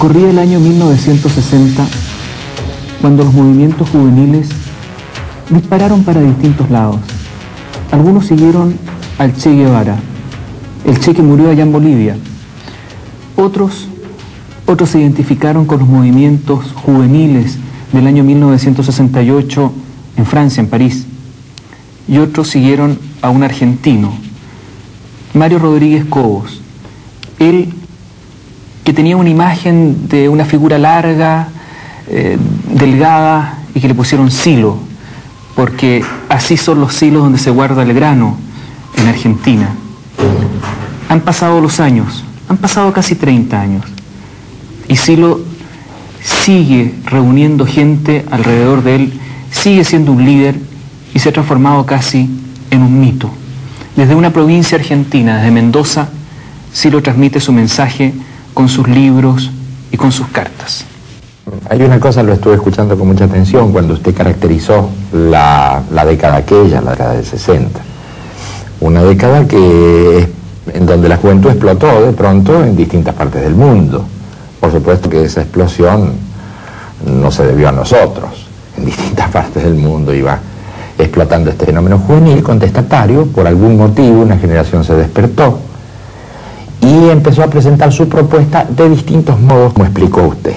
Corría el año 1960 cuando los movimientos juveniles dispararon para distintos lados. Algunos siguieron al Che Guevara, el Che que murió allá en Bolivia. Otros se identificaron con los movimientos juveniles del año 1968 en Francia, en París. Y otros siguieron a un argentino, Mario Rodríguez Cobos. Él, que tenía una imagen de una figura larga, delgada, y que le pusieron silo, porque así son los silos donde se guarda el grano en Argentina. Han pasado los años, han pasado casi 30 años, y Silo sigue reuniendo gente alrededor de él, sigue siendo un líder y se ha transformado casi en un mito. Desde una provincia argentina, desde Mendoza, Silo transmite su mensaje con sus libros y con sus cartas. Hay una cosa, lo estuve escuchando con mucha atención cuando usted caracterizó la década aquella, la década del 60. Una década en donde la juventud explotó de pronto en distintas partes del mundo. Por supuesto que esa explosión no se debió a nosotros. En distintas partes del mundo iba explotando este fenómeno juvenil contestatario. Por algún motivo una generación se despertó y empezó a presentar su propuesta de distintos modos, como explicó usted.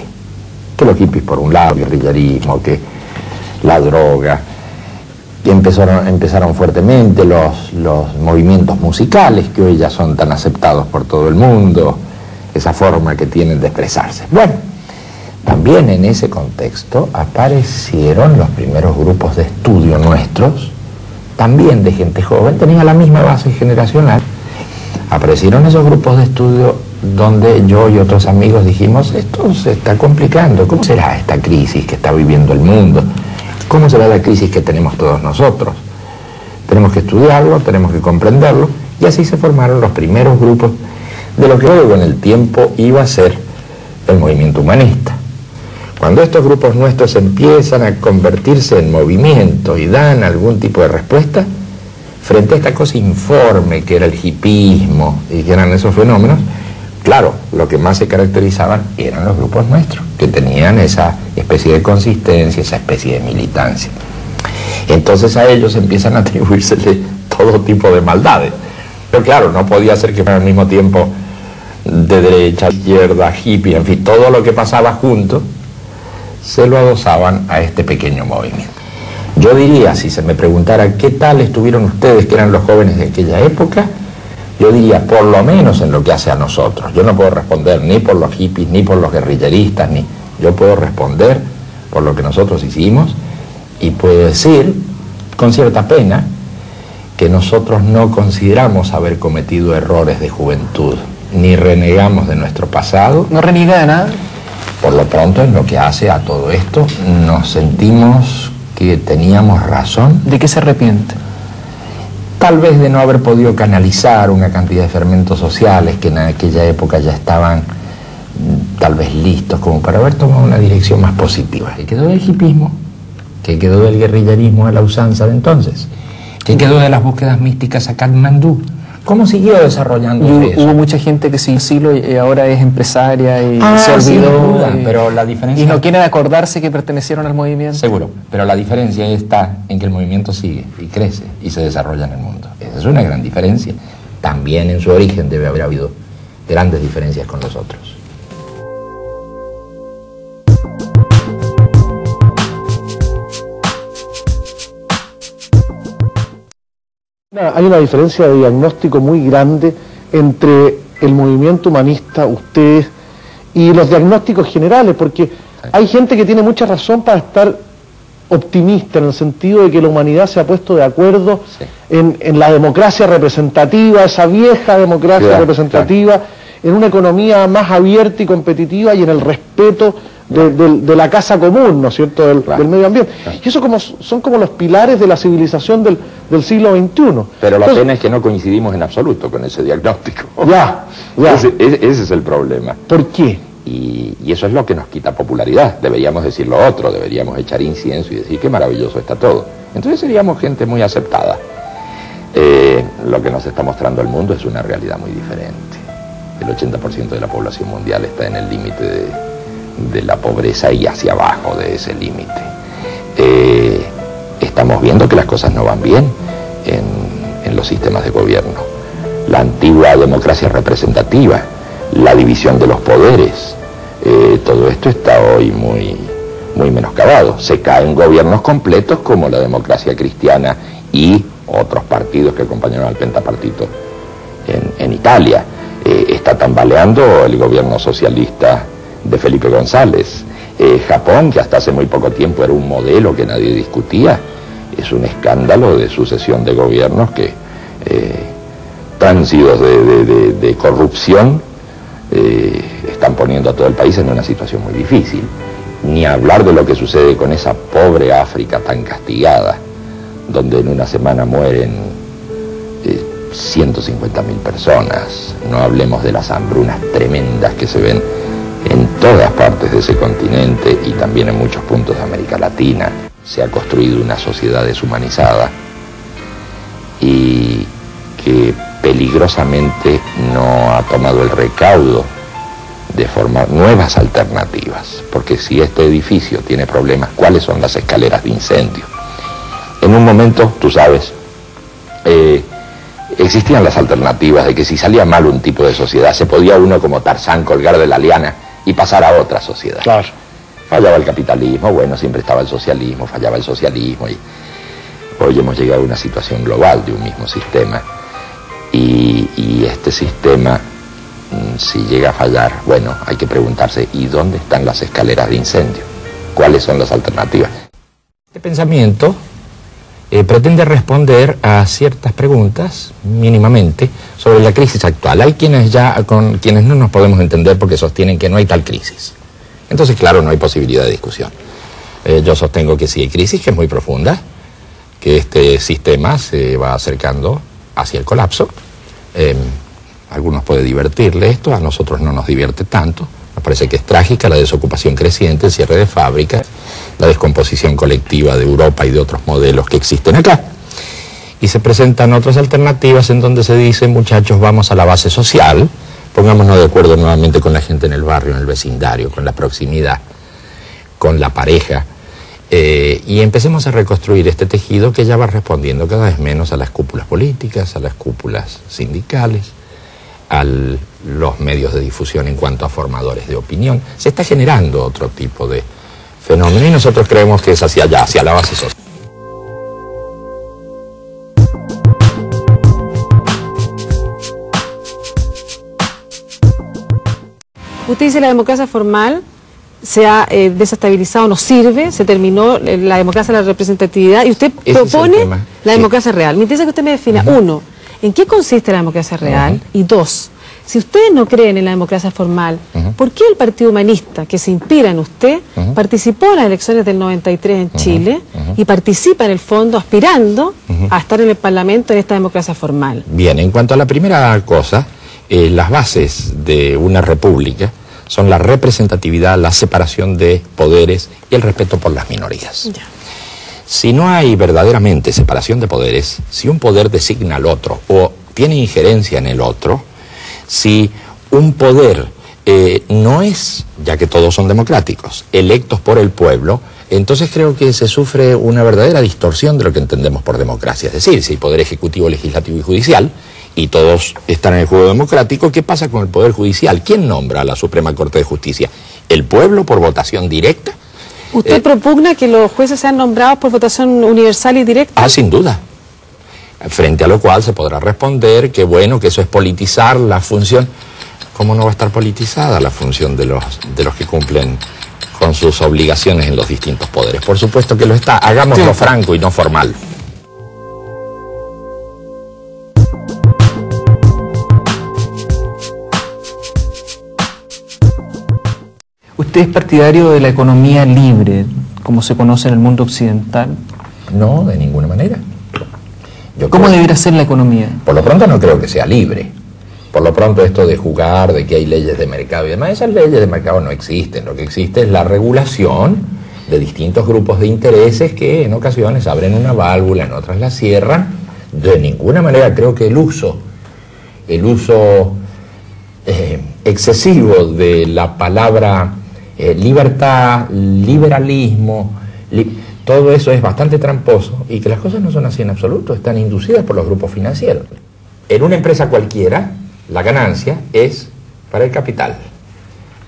Que los hippies por un lado, el guerrillerismo, que la droga, que empezaron fuertemente los movimientos musicales que hoy ya son tan aceptados por todo el mundo, esa forma que tienen de expresarse. Bueno, también en ese contexto aparecieron los primeros grupos de estudio nuestros, también de gente joven, tenía la misma base generacional. Aparecieron esos grupos de estudio donde yo y otros amigos dijimos, esto se está complicando, ¿cómo será esta crisis que está viviendo el mundo? ¿Cómo será la crisis que tenemos todos nosotros? Tenemos que estudiarlo, tenemos que comprenderlo, y así se formaron los primeros grupos de lo que luego en el tiempo iba a ser el movimiento humanista. Cuando estos grupos nuestros empiezan a convertirse en movimiento y dan algún tipo de respuesta frente a esta cosa informe que era el hipismo y que eran esos fenómenos, claro, lo que más se caracterizaban eran los grupos nuestros, que tenían esa especie de consistencia, esa especie de militancia. Entonces a ellos empiezan a atribuírsele todo tipo de maldades. Pero claro, no podía ser que fueran al mismo tiempo de derecha, izquierda, hippie, en fin, todo lo que pasaba junto se lo adosaban a este pequeño movimiento. Yo diría, si se me preguntara qué tal estuvieron ustedes, que eran los jóvenes de aquella época, yo diría, por lo menos en lo que hace a nosotros. Yo no puedo responder ni por los hippies, ni por los guerrilleristas, yo puedo responder por lo que nosotros hicimos, y puedo decir, con cierta pena, que nosotros no consideramos haber cometido errores de juventud, ni renegamos de nuestro pasado. ¿No reniega de nada? Por lo pronto, en lo que hace a todo esto, nos sentimos que teníamos razón. ¿De qué se arrepiente? Tal vez de no haber podido canalizar una cantidad de fermentos sociales que en aquella época ya estaban tal vez listos como para haber tomado una dirección más positiva. ¿Qué quedó del hipismo? ¿Qué quedó del guerrillerismo a la usanza de entonces? ¿Qué quedó de las búsquedas místicas a Katmandú? ¿Cómo siguió desarrollando eso? Hubo mucha gente que siguió Silo y ahora es empresaria y se olvidó. Sin duda, pero la diferencia... Y no quieren acordarse que pertenecieron al movimiento. Seguro, pero la diferencia está en que el movimiento sigue y crece y se desarrolla en el mundo. Esa es una gran diferencia. También en su origen debe haber habido grandes diferencias con los otros. Hay una diferencia de diagnóstico muy grande entre el movimiento humanista, ustedes, y los diagnósticos generales, porque hay gente que tiene mucha razón para estar optimista en el sentido de que la humanidad se ha puesto de acuerdo en la democracia representativa, esa vieja democracia representativa, en una economía más abierta y competitiva y en el respeto de la casa común, ¿no es cierto?, del medio ambiente. Y eso son como los pilares de la civilización del siglo XXI. Pero la pena es que no coincidimos en absoluto con ese diagnóstico. Ese es el problema. ¿Por qué? Y eso es lo que nos quita popularidad. Deberíamos decir lo otro, deberíamos echar incienso y decir qué maravilloso está todo. Entonces seríamos gente muy aceptada. Lo que nos está mostrando el mundo es una realidad muy diferente. El 80% de la población mundial está en el límite de la pobreza y hacia abajo de ese límite. Estamos viendo que las cosas no van bien en los sistemas de gobierno. La antigua democracia representativa, la división de los poderes, todo esto está hoy muy menoscabado. Se caen gobiernos completos como la democracia cristiana y otros partidos que acompañaron al pentapartito en Italia. Está tambaleando el gobierno socialista de Felipe González. Japón, que hasta hace muy poco tiempo era un modelo que nadie discutía, es un escándalo de sucesión de gobiernos que tránsito de corrupción están poniendo a todo el país en una situación muy difícil. Ni hablar de lo que sucede con esa pobre África tan castigada, donde en una semana mueren 150.000 personas. No hablemos de las hambrunas tremendas que se ven en todas partes de ese continente y también en muchos puntos de América Latina. Se ha construido una sociedad deshumanizada y que peligrosamente no ha tomado el recaudo de formar nuevas alternativas, porque si este edificio tiene problemas, ¿cuáles son las escaleras de incendio? En un momento, tú sabes, existían las alternativas de que si salía mal un tipo de sociedad, se podía uno como Tarzán colgar de la liana y pasar a otra sociedad. Claro. Fallaba el capitalismo, bueno, siempre estaba el socialismo, fallaba el socialismo y hoy hemos llegado a una situación global de un mismo sistema y este sistema, si llega a fallar, bueno, hay que preguntarse, ¿y dónde están las escaleras de incendio? ¿Cuáles son las alternativas? Este pensamiento pretende responder a ciertas preguntas, mínimamente, sobre la crisis actual. Hay quienes con quienes no nos podemos entender porque sostienen que no hay tal crisis. Entonces, claro, no hay posibilidad de discusión. Yo sostengo que sí hay crisis, que es muy profunda, que este sistema se va acercando hacia el colapso. A algunos puede divertirle esto, a nosotros no nos divierte tanto. Nos parece que es trágica la desocupación creciente, el cierre de fábricas, la descomposición colectiva de Europa y de otros modelos que existen acá. Y se presentan otras alternativas en donde se dice, muchachos, vamos a la base social, pongámonos de acuerdo nuevamente con la gente en el barrio, en el vecindario, con la proximidad, con la pareja, y empecemos a reconstruir este tejido que ya va respondiendo cada vez menos a las cúpulas políticas, a las cúpulas sindicales, a los medios de difusión en cuanto a formadores de opinión. Se está generando otro tipo de fenómeno y nosotros creemos que es hacia allá, hacia la base social. Usted dice la democracia formal se ha desestabilizado, no sirve, se terminó la democracia de la representatividad y usted propone la democracia real. Me interesa que usted me defina, uno, ¿en qué consiste la democracia real? Y dos, si ustedes no creen en la democracia formal, ¿por qué el Partido Humanista, que se inspira en usted, participó en las elecciones del 93 en Chile y participa en el fondo aspirando a estar en el Parlamento en esta democracia formal? Bien, en cuanto a la primera cosa, las bases de una república son la representatividad, la separación de poderes y el respeto por las minorías. Ya. Si no hay verdaderamente separación de poderes, si un poder designa al otro o tiene injerencia en el otro, si un poder no es, ya que todos son democráticos, electos por el pueblo, entonces creo que se sufre una verdadera distorsión de lo que entendemos por democracia. Es decir, si hay poder ejecutivo, legislativo y judicial, y todos están en el juego democrático, ¿qué pasa con el Poder Judicial? ¿Quién nombra a la Suprema Corte de Justicia? ¿El pueblo por votación directa? ¿Usted propugna que los jueces sean nombrados por votación universal y directa? Sin duda. Frente a lo cual se podrá responder que bueno, que eso es politizar la función. ¿Cómo no va a estar politizada la función de los que cumplen con sus obligaciones en los distintos poderes? Por supuesto que lo está. Hagámoslo franco y no formal. ¿Usted es partidario de la economía libre, como se conoce en el mundo occidental? No, de ninguna manera. ¿Cómo debería ser la economía? Por lo pronto no creo que sea libre. Por lo pronto esto de jugar, de que hay leyes de mercado y demás, esas leyes de mercado no existen. Lo que existe es la regulación de distintos grupos de intereses que en ocasiones abren una válvula, en otras la cierran. De ninguna manera creo que el uso excesivo de la palabra libertad, liberalismo, todo eso es bastante tramposo y que las cosas no son así en absoluto, están inducidas por los grupos financieros. En una empresa cualquiera, la ganancia es para el capital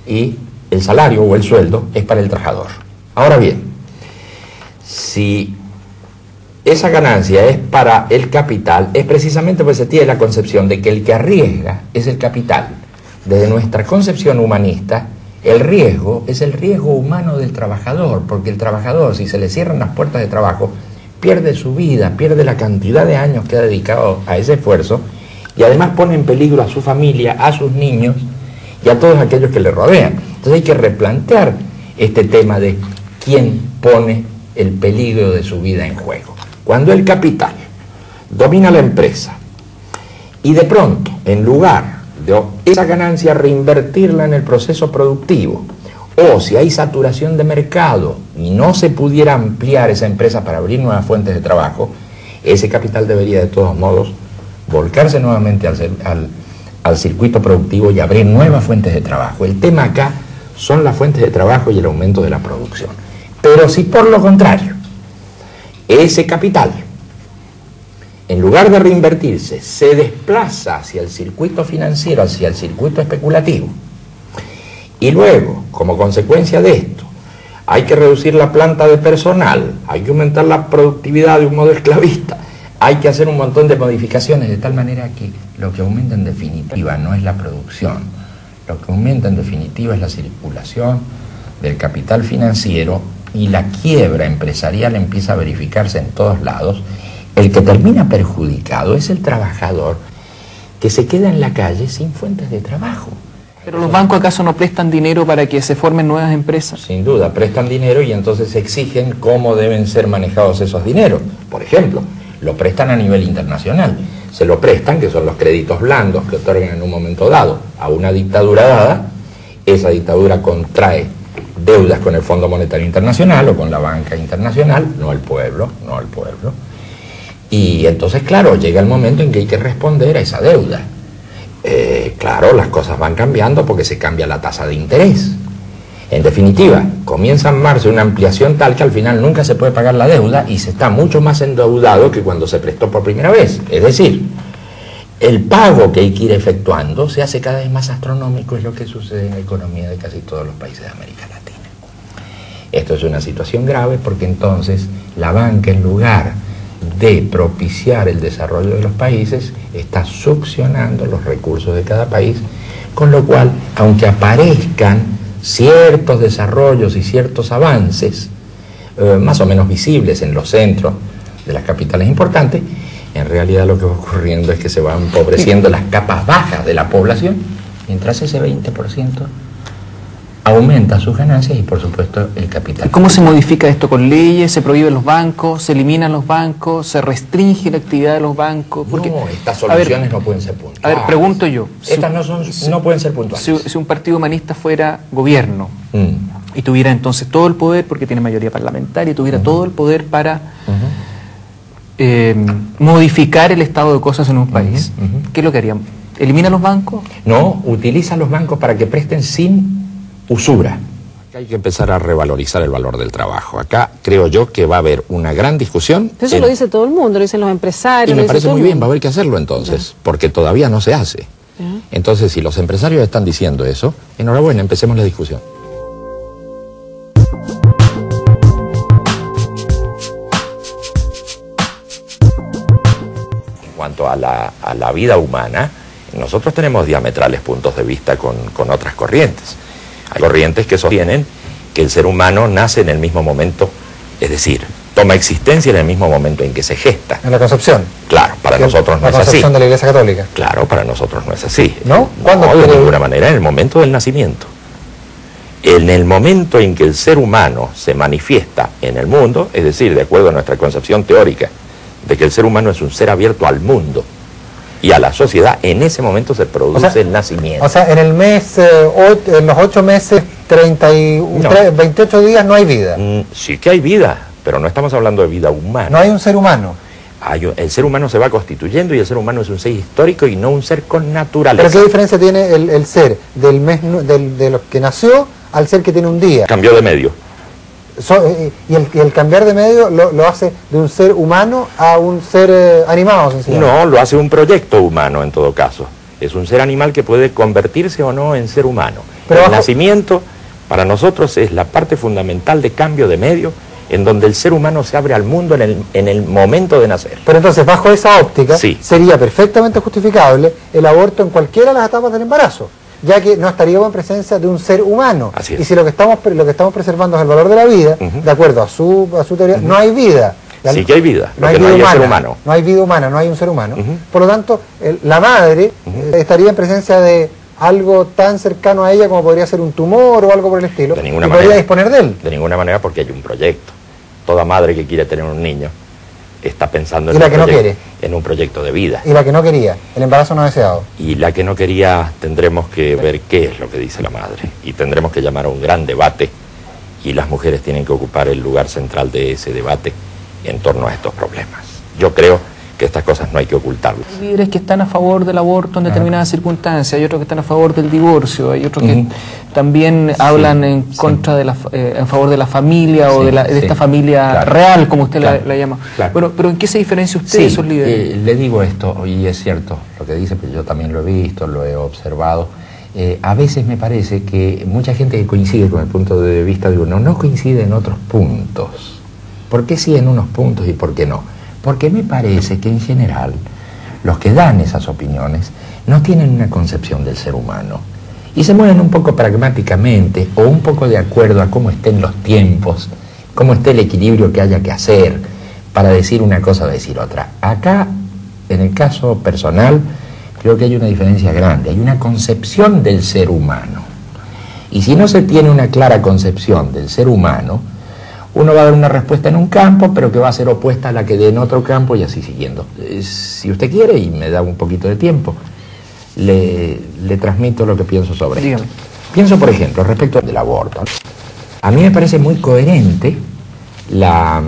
y el salario o el sueldo es para el trabajador. Ahora bien, si esa ganancia es para el capital, es precisamente porque se tiene la concepción de que el que arriesga es el capital. Desde nuestra concepción humanista, el riesgo es el riesgo humano del trabajador, porque el trabajador, si se le cierran las puertas de trabajo, pierde su vida, pierde la cantidad de años que ha dedicado a ese esfuerzo y además pone en peligro a su familia, a sus niños y a todos aquellos que le rodean. Entonces hay que replantear este tema de quién pone el peligro de su vida en juego. Cuando el capital domina la empresa y de pronto, en lugar de esa ganancia reinvertirla en el proceso productivo, o si hay saturación de mercado y no se pudiera ampliar esa empresa para abrir nuevas fuentes de trabajo, ese capital debería de todos modos volcarse nuevamente al circuito productivo y abrir nuevas fuentes de trabajo. El tema acá son las fuentes de trabajo y el aumento de la producción. Pero si por lo contrario, ese capital, en lugar de reinvertirse, se desplaza hacia el circuito financiero, hacia el circuito especulativo, y luego, como consecuencia de esto, hay que reducir la planta de personal, hay que aumentar la productividad de un modo esclavista, hay que hacer un montón de modificaciones de tal manera que lo que aumenta en definitiva no es la producción, lo que aumenta en definitiva es la circulación del capital financiero y la quiebra empresarial empieza a verificarse en todos lados. El que termina perjudicado es el trabajador que se queda en la calle sin fuentes de trabajo. ¿Pero los bancos acaso no prestan dinero para que se formen nuevas empresas? Sin duda, prestan dinero y entonces exigen cómo deben ser manejados esos dineros. Por ejemplo, lo prestan a nivel internacional. Se lo prestan, que son los créditos blandos que otorgan en un momento dado a una dictadura dada. Esa dictadura contrae deudas con el Fondo Monetario Internacional o con la banca internacional, no el pueblo. Y entonces, claro, llega el momento en que hay que responder a esa deuda. Claro, las cosas van cambiando porque se cambia la tasa de interés. En definitiva, comienza a armarse una ampliación tal que al final nunca se puede pagar la deuda y se está mucho más endeudado que cuando se prestó por primera vez. Es decir, el pago que hay que ir efectuando se hace cada vez más astronómico, es lo que sucede en la economía de casi todos los países de América Latina. Esto es una situación grave porque entonces la banca, en lugar de propiciar el desarrollo de los países, está succionando los recursos de cada país, con lo cual, aunque aparezcan ciertos desarrollos y ciertos avances más o menos visibles en los centros de las capitales importantes, en realidad lo que va ocurriendo es que se van empobreciendo las capas bajas de la población, mientras ese 20% aumenta sus ganancias y por supuesto el capital. ¿Cómo se modifica esto? ¿Con leyes? ¿Se prohíben los bancos? ¿Se eliminan los bancos? ¿Se restringe la actividad de los bancos? Porque, no, estas soluciones no pueden ser puntuales. A ver, pregunto yo. Estas no pueden ser puntuales. Si un partido humanista fuera gobierno y tuviera entonces todo el poder, porque tiene mayoría parlamentaria, y tuviera todo el poder para modificar el estado de cosas en un país, ¿qué es lo que harían? ¿Elimina los bancos? No, utiliza los bancos para que presten sin usura. Acá hay que empezar a revalorizar el valor del trabajo. Acá creo yo que va a haber una gran discusión. Eso lo dice todo el mundo, lo dicen los empresarios. Y me parece muy bien, va a haber que hacerlo entonces, porque todavía no se hace. Entonces, si los empresarios están diciendo eso, enhorabuena, empecemos la discusión. En cuanto a la vida humana, nosotros tenemos diametrales puntos de vista con otras corrientes. Hay corrientes que sostienen que el ser humano nace en el mismo momento, es decir, toma existencia en el mismo momento en que se gesta. En la concepción. Claro, para nosotros no es así. La concepción de la Iglesia Católica. Claro, para nosotros no es así. ¿No? ¿Cuándo? No, de ninguna manera, en el momento del nacimiento. En el momento en que el ser humano se manifiesta en el mundo, es decir, de acuerdo a nuestra concepción teórica de que el ser humano es un ser abierto al mundo y a la sociedad, en ese momento se produce el nacimiento. O sea, en el mes, en los 8 meses, 28 días no hay vida. Sí que hay vida, pero no estamos hablando de vida humana. No hay un ser humano. El ser humano se va constituyendo y el ser humano es un ser histórico y no un ser con naturaleza. ¿Pero qué diferencia tiene el ser de lo que nació al ser que tiene un día? Cambió de medio. Y el cambiar de medio lo hace de un ser humano a un ser animado, sencillamente. No, lo hace un proyecto humano en todo caso. Es un ser animal que puede convertirse o no en ser humano. Pero el nacimiento para nosotros es la parte fundamental de cambio de medio, en donde el ser humano se abre al mundo en el momento de nacer. Pero entonces, bajo esa óptica, sí, sería perfectamente justificable el aborto en cualquiera de las etapas del embarazo, ya que no estaríamos en presencia de un ser humano. Así es. Y si lo que estamos preservando es el valor de la vida, de acuerdo a su teoría, no hay vida. Sí que hay vida, no hay vida humana, no hay vida humana, no hay un ser humano. Por lo tanto, la madre estaría en presencia de algo tan cercano a ella como podría ser un tumor o algo por el estilo, de ninguna y manera, podría disponer de él. De ninguna manera, porque hay un proyecto. Toda madre que quiere tener un niño está pensando en un proyecto de vida. Y la que no quería, el embarazo no deseado. Y la que no quería, tendremos que ver qué es lo que dice la madre. Y tendremos que llamar a un gran debate. Y las mujeres tienen que ocupar el lugar central de ese debate en torno a estos problemas. Yo creo que estas cosas no hay que ocultarlas. Hay líderes que están a favor del aborto en determinadas circunstancias, hay otros que están a favor del divorcio, hay otros que también hablan en contra de en favor de la familia o de esta familia real, como usted la llama. Claro. Bueno, pero ¿en qué se diferencia usted de esos líderes? Le digo esto, y es cierto lo que dice, pero yo también lo he visto, lo he observado. A veces me parece que mucha gente que coincide con el punto de vista de uno no coincide en otros puntos. ¿Por qué sí en unos puntos y por qué no? Porque me parece que en general los que dan esas opiniones no tienen una concepción del ser humano y se mueven un poco pragmáticamente o un poco de acuerdo a cómo estén los tiempos, cómo esté el equilibrio que haya que hacer para decir una cosa o decir otra. Acá, en el caso personal, creo que hay una diferencia grande, hay una concepción del ser humano. Y si no se tiene una clara concepción del ser humano, uno va a dar una respuesta en un campo, pero que va a ser opuesta a la que dé en otro campo y así siguiendo. Si usted quiere, y me da un poquito de tiempo, le transmito lo que pienso sobre esto. Pienso, por ejemplo, respecto del aborto. A mí me parece muy coherente la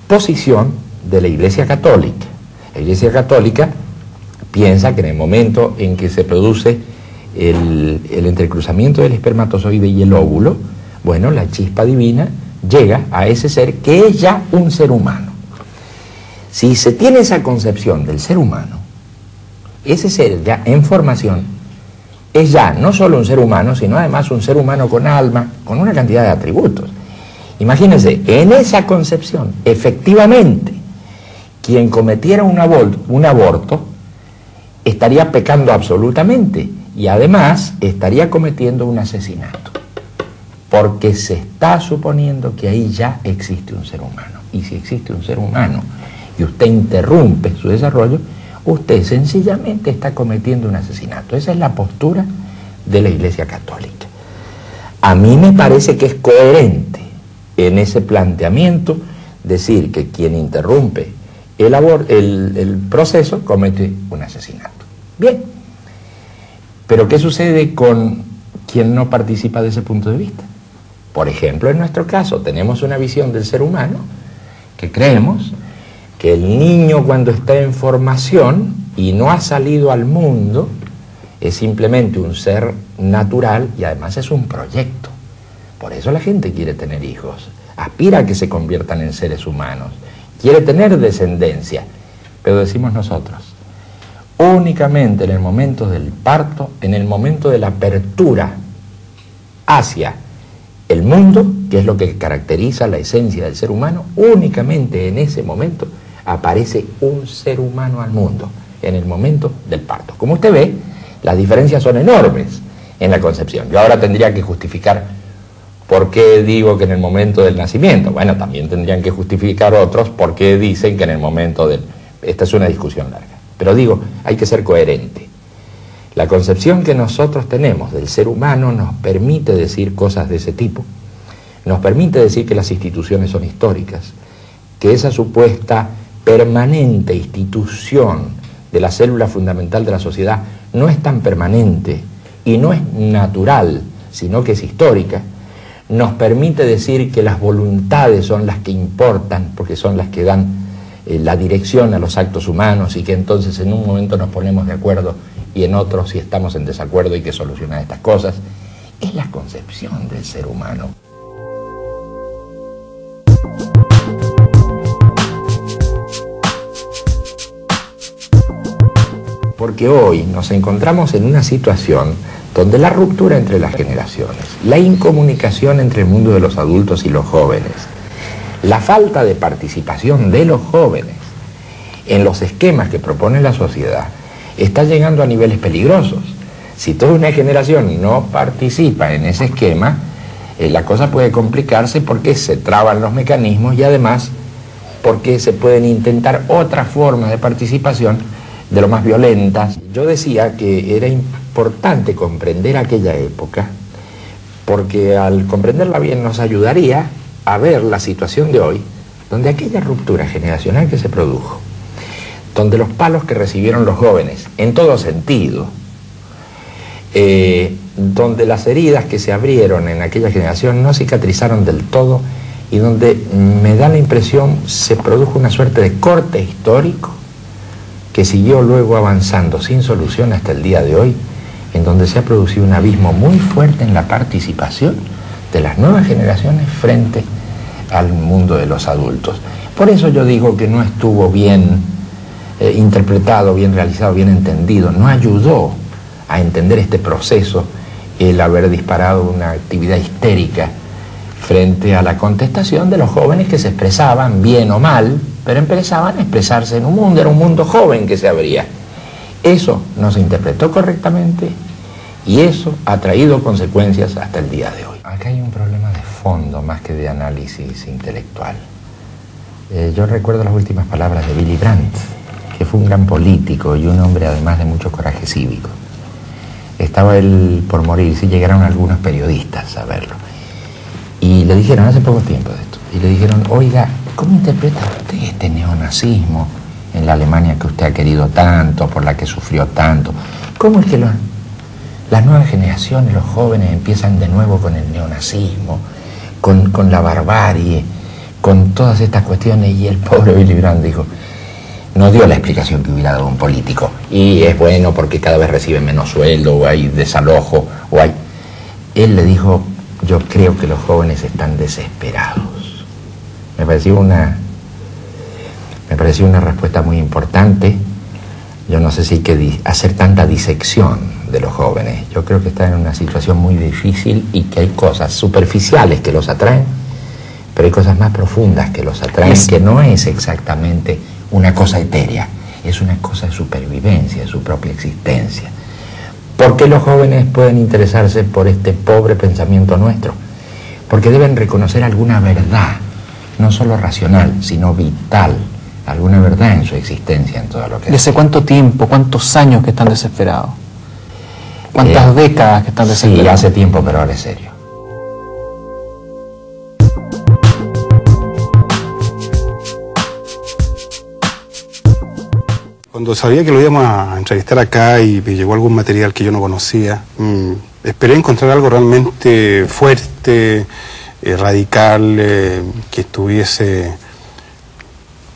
posición de la Iglesia Católica. La Iglesia Católica piensa que en el momento en que se produce el entrecruzamiento del espermatozoide y el óvulo, bueno, la chispa divina llega a ese ser que es ya un ser humano. Si se tiene esa concepción del ser humano, ese ser ya en formación es ya no solo un ser humano, sino además un ser humano con alma, con una cantidad de atributos. Imagínense, en esa concepción, efectivamente, quien cometiera un aborto estaría pecando absolutamente y además estaría cometiendo un asesinato. Porque se está suponiendo que ahí ya existe un ser humano. Y si existe un ser humano y usted interrumpe su desarrollo, usted sencillamente está cometiendo un asesinato. Esa es la postura de la Iglesia Católica. A mí me parece que es coherente en ese planteamiento decir que quien interrumpe el proceso comete un asesinato. Bien, pero ¿qué sucede con quien no participa de ese punto de vista? Por ejemplo, en nuestro caso tenemos una visión del ser humano que creemos que el niño cuando está en formación y no ha salido al mundo es simplemente un ser natural y además es un proyecto. Por eso la gente quiere tener hijos, aspira a que se conviertan en seres humanos, quiere tener descendencia, pero decimos nosotros, únicamente en el momento del parto, en el momento de la apertura hacia el mundo, que es lo que caracteriza la esencia del ser humano, únicamente en ese momento aparece un ser humano al mundo, en el momento del parto. Como usted ve, las diferencias son enormes en la concepción. Yo ahora tendría que justificar por qué digo que en el momento del nacimiento. Bueno, también tendrían que justificar otros por qué dicen que en el momento del... Esta es una discusión larga. Pero digo, hay que ser coherente. La concepción que nosotros tenemos del ser humano nos permite decir cosas de ese tipo, nos permite decir que las instituciones son históricas, que esa supuesta permanente institución de la célula fundamental de la sociedad no es tan permanente y no es natural, sino que es histórica, nos permite decir que las voluntades son las que importan, porque son las que dan la dirección a los actos humanos y que entonces en un momento nos ponemos de acuerdo y en otro si estamos en desacuerdo hay que solucionar estas cosas. Es la concepción del ser humano. Porque hoy nos encontramos en una situación donde la ruptura entre las generaciones, la incomunicación entre el mundo de los adultos y los jóvenes, la falta de participación de los jóvenes en los esquemas que propone la sociedad, está llegando a niveles peligrosos. Si toda una generación no participa en ese esquema, la cosa puede complicarse porque se traban los mecanismos y además porque se pueden intentar otras formas de participación de lo más violentas. Yo decía que era importante comprender aquella época porque al comprenderla bien nos ayudaría a ver la situación de hoy, donde aquella ruptura generacional que se produjo, donde los palos que recibieron los jóvenes, en todo sentido, donde las heridas que se abrieron en aquella generación no cicatrizaron del todo y donde me da la impresión se produjo una suerte de corte histórico que siguió luego avanzando sin solución hasta el día de hoy, en donde se ha producido un abismo muy fuerte en la participación de las nuevas generaciones frente al mundo de los adultos. Por eso yo digo que no estuvo bien interpretado, bien realizado, bien entendido, no ayudó a entender este proceso el haber disparado una actividad histérica frente a la contestación de los jóvenes que se expresaban bien o mal, pero empezaban a expresarse en un mundo, era un mundo joven que se abría. Eso no se interpretó correctamente y eso ha traído consecuencias hasta el día de hoy. Acá hay un problema de fondo más que de análisis intelectual. Yo recuerdo las últimas palabras de Willy Brandt, que fue un gran político y un hombre además de mucho coraje cívico. Estaba él por morir, sí llegaron algunos periodistas a verlo. Y le dijeron, hace poco tiempo de esto, y le dijeron, oiga, ¿cómo interpreta usted este neonazismo en la Alemania que usted ha querido tanto, por la que sufrió tanto? ¿Cómo es que las nuevas generaciones, los jóvenes, empiezan de nuevo con el neonazismo, con la barbarie, con todas estas cuestiones? Y el pobre Willy Brandt dijo, no dio la explicación que hubiera dado un político. Y es bueno porque cada vez reciben menos sueldo, o hay desalojo, o hay... Él le dijo, yo creo que los jóvenes están desesperados. Me pareció una respuesta muy importante. Yo no sé si hay que hacer tanta disección de los jóvenes. Yo creo que están en una situación muy difícil y que hay cosas superficiales que los atraen, pero hay cosas más profundas que los atraen, que no es exactamente una cosa etérea, es una cosa de supervivencia, de su propia existencia. ¿Por qué los jóvenes pueden interesarse por este pobre pensamiento nuestro? Porque deben reconocer alguna verdad, no solo racional, sino vital, alguna verdad en su existencia, en todo lo que... ¿Desde cuánto tiempo, cuántos años que están desesperados? ¿Cuántas décadas que están desesperados? Sí, hace tiempo, pero ahora es serio. Cuando sabía que lo íbamos a entrevistar acá y me llegó algún material que yo no conocía, esperé encontrar algo realmente fuerte, radical, que estuviese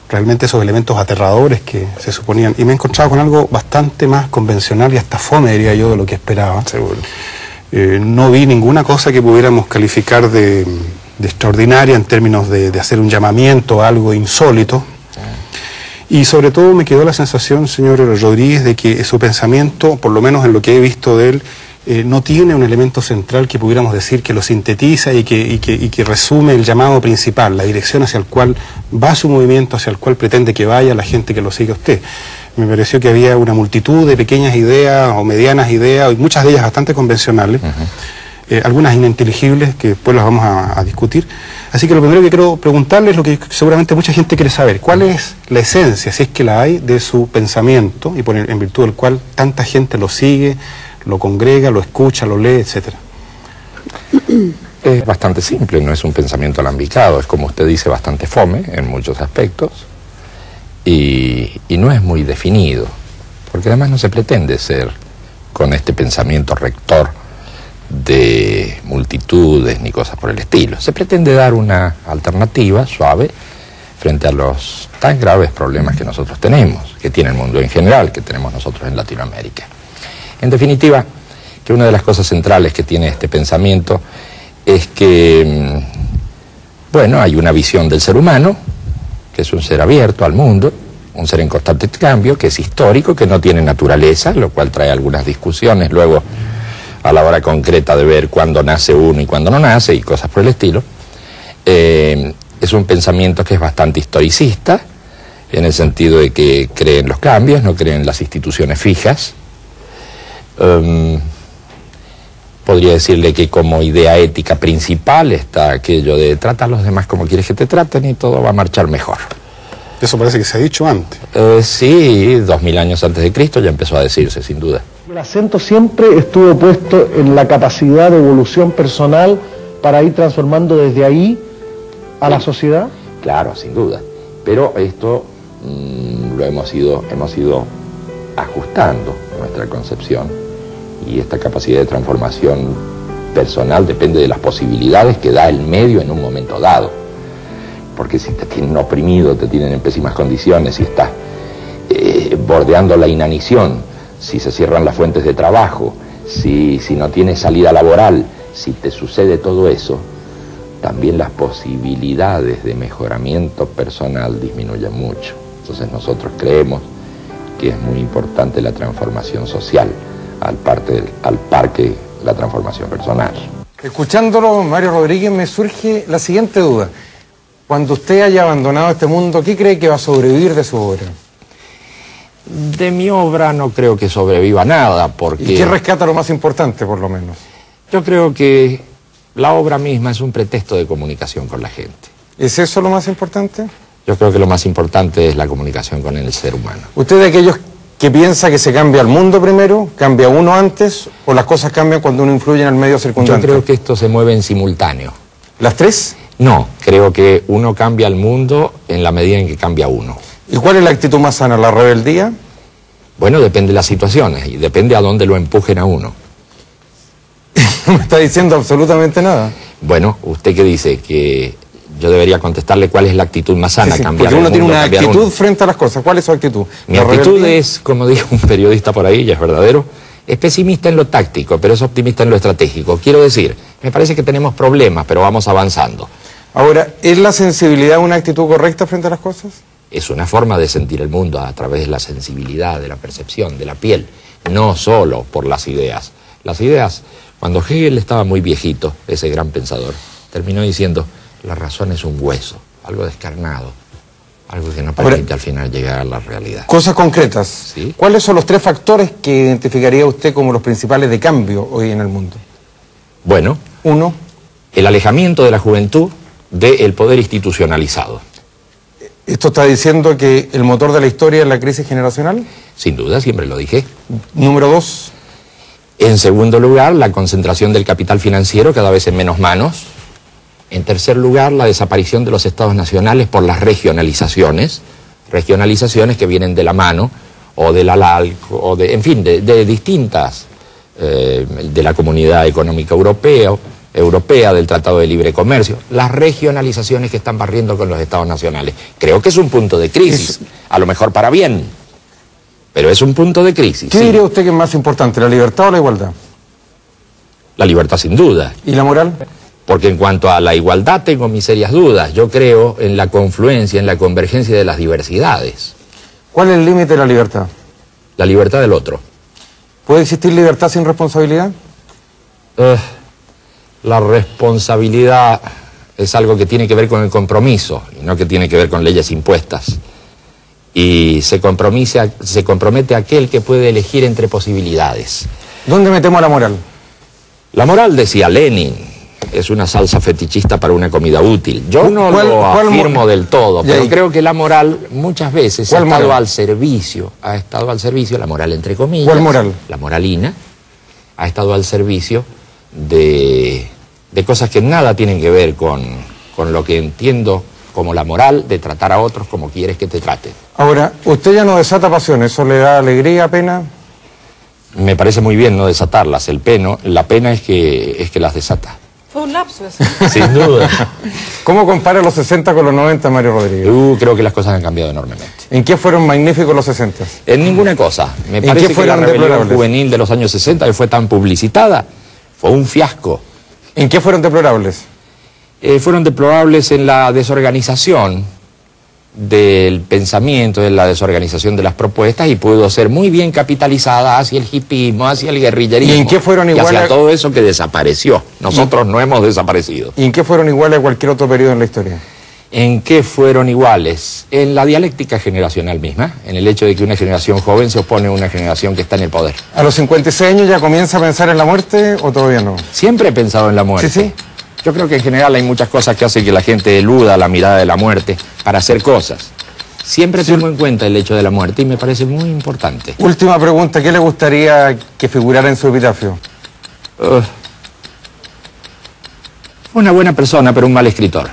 realmente esos elementos aterradores que se suponían. Y me he encontrado con algo bastante más convencional y hasta fome, diría yo, de lo que esperaba. Seguro. No vi ninguna cosa que pudiéramos calificar de extraordinaria en términos de hacer un llamamiento a algo insólito. Y sobre todo me quedó la sensación, señor Rodríguez, de que su pensamiento, por lo menos en lo que he visto de él, no tiene un elemento central que pudiéramos decir que lo sintetiza y que resume el llamado principal, la dirección hacia el cual va su movimiento, hacia el cual pretende que vaya la gente que lo sigue a usted. Me pareció que había una multitud de pequeñas ideas o medianas ideas, y muchas de ellas bastante convencionales, algunas ininteligibles que después las vamos a discutir. Así que lo primero que quiero preguntarle es lo que seguramente mucha gente quiere saber. ¿Cuál es la esencia, si es que la hay, de su pensamiento y en virtud del cual tanta gente lo sigue, lo congrega, lo escucha, lo lee, etcétera? Es bastante simple, no es un pensamiento alambicado, es como usted dice, bastante fome en muchos aspectos y no es muy definido, porque además no se pretende ser con este pensamiento rector de multitudes ni cosas por el estilo. Se pretende dar una alternativa suave frente a los tan graves problemas que nosotros tenemos, que tiene el mundo en general, que tenemos nosotros en Latinoamérica. En definitiva, que una de las cosas centrales que tiene este pensamiento es que, bueno, hay una visión del ser humano, que es un ser abierto al mundo, un ser en constante cambio, que es histórico, que no tiene naturaleza, lo cual trae algunas discusiones luego a la hora concreta de ver cuándo nace uno y cuándo no nace y cosas por el estilo. Es un pensamiento que es bastante historicista, en el sentido de que cree en los cambios, no cree en las instituciones fijas. Podría decirle que como idea ética principal está aquello de trata a los demás como quieres que te traten y todo va a marchar mejor. Eso parece que se ha dicho antes. Sí, 2000 años antes de Cristo ya empezó a decirse, sin duda. El acento siempre estuvo puesto en la capacidad de evolución personal para ir transformando desde ahí a la sociedad. Claro, sin duda. Pero esto lo hemos ido ajustando nuestra concepción, y esta capacidad de transformación personal depende de las posibilidades que da el medio en un momento dado. Porque si te tienen oprimido, te tienen en pésimas condiciones, si estás bordeando la inanición, si se cierran las fuentes de trabajo, si no tienes salida laboral, si te sucede todo eso, también las posibilidades de mejoramiento personal disminuyen mucho. Entonces nosotros creemos que es muy importante la transformación social, al par que la transformación personal. Escuchándolo, Mario Rodríguez, me surge la siguiente duda. Cuando usted haya abandonado este mundo, ¿qué cree que va a sobrevivir de su obra? De mi obra no creo que sobreviva nada, porque... ¿Y qué rescata lo más importante, por lo menos? Yo creo que la obra misma es un pretexto de comunicación con la gente. ¿Es eso lo más importante? Yo creo que lo más importante es la comunicación con el ser humano. ¿Usted de aquellos que piensa que se cambia el mundo primero, cambia uno antes, o las cosas cambian cuando uno influye en el medio circundante? Yo creo que esto se mueve en simultáneo. ¿Las tres? No, creo que uno cambia el mundo en la medida en que cambia uno. ¿Y cuál es la actitud más sana? ¿La rebeldía? Bueno, depende de las situaciones y depende a dónde lo empujen a uno. No me está diciendo absolutamente nada. Bueno, ¿usted qué dice? Que yo debería contestarle cuál es la actitud más sana, sí, cambiar porque uno el tiene mundo, una cambiar actitud uno. frente a las cosas. ¿Cuál es su actitud? Mi actitud es, como dijo un periodista por ahí, ya es verdadero, es pesimista en lo táctico, pero es optimista en lo estratégico. Quiero decir, me parece que tenemos problemas, pero vamos avanzando. Ahora, ¿es la sensibilidad una actitud correcta frente a las cosas? Es una forma de sentir el mundo a través de la sensibilidad, de la percepción, de la piel, no solo por las ideas. Las ideas, cuando Hegel estaba muy viejito, ese gran pensador, terminó diciendo, la razón es un hueso, algo descarnado, algo que no permite al final llegar a la realidad. Cosas concretas. ¿Sí? ¿Cuáles son los tres factores que identificaría usted como los principales de cambio hoy en el mundo? Bueno, Uno. el alejamiento de la juventud del poder institucionalizado. ¿Esto está diciendo que el motor de la historia es la crisis generacional? Sin duda, siempre lo dije. Número dos. En segundo lugar, la concentración del capital financiero cada vez en menos manos. En tercer lugar, la desaparición de los estados nacionales por las regionalizaciones que vienen de la mano, o de la LALC, o de, en fin, de distintas, de la Comunidad Económica Europea, del Tratado de Libre Comercio, las regionalizaciones que están barriendo con los estados nacionales. Creo que es un punto de crisis, a lo mejor para bien, pero es un punto de crisis. ¿Qué sí. diría usted que es más importante, la libertad o la igualdad? La libertad sin duda. ¿Y la moral? Porque en cuanto a la igualdad tengo mis serias dudas. Yo creo en la confluencia, en la convergencia de las diversidades. ¿Cuál es el límite de la libertad? La libertad del otro. ¿Puede existir libertad sin responsabilidad? La responsabilidad es algo que tiene que ver con el compromiso y no que tiene que ver con leyes impuestas. Y se compromete aquel que puede elegir entre posibilidades. ¿Dónde metemos la moral? La moral, decía Lenin, es una salsa fetichista para una comida útil. Yo no lo afirmo del todo, pero creo que la moral muchas veces ha estado al servicio, la moral entre comillas. ¿Cuál moral? La moralina ha estado al servicio de cosas que nada tienen que ver con lo que entiendo como la moral de tratar a otros como quieres que te traten. Ahora, usted ya no desata pasiones, ¿eso le da alegría, pena? Me parece muy bien no desatarlas, la pena es que las desata. Fue un lapso eso. Sin duda. ¿Cómo compara los 60 con los 90, Mario Rodríguez? Creo que las cosas han cambiado enormemente. ¿En qué fueron magníficos los 60? En ninguna cosa. Me ¿En parece qué que la fueron rebelión deplorables? juvenil de los años 60, que fue tan publicitada, fue un fiasco. ¿En qué fueron deplorables? Fueron deplorables en la desorganización del pensamiento, en la desorganización de las propuestas, y pudo ser muy bien capitalizada hacia el hipismo, hacia el guerrillerismo. ¿Y en qué fueron y iguales hacia todo eso que desapareció. Nosotros no hemos desaparecido. ¿Y en qué fueron iguales a cualquier otro periodo en la historia? ¿En qué fueron iguales? En la dialéctica generacional misma, en el hecho de que una generación joven se opone a una generación que está en el poder. ¿A los 56 años ya comienza a pensar en la muerte o todavía no? Siempre he pensado en la muerte. Sí, sí. Yo creo que en general hay muchas cosas que hacen que la gente eluda la mirada de la muerte para hacer cosas. Siempre tengo en cuenta el hecho de la muerte y me parece muy importante. Última pregunta, ¿qué le gustaría que figurara en su epitafio? Fue una buena persona, pero un mal escritor.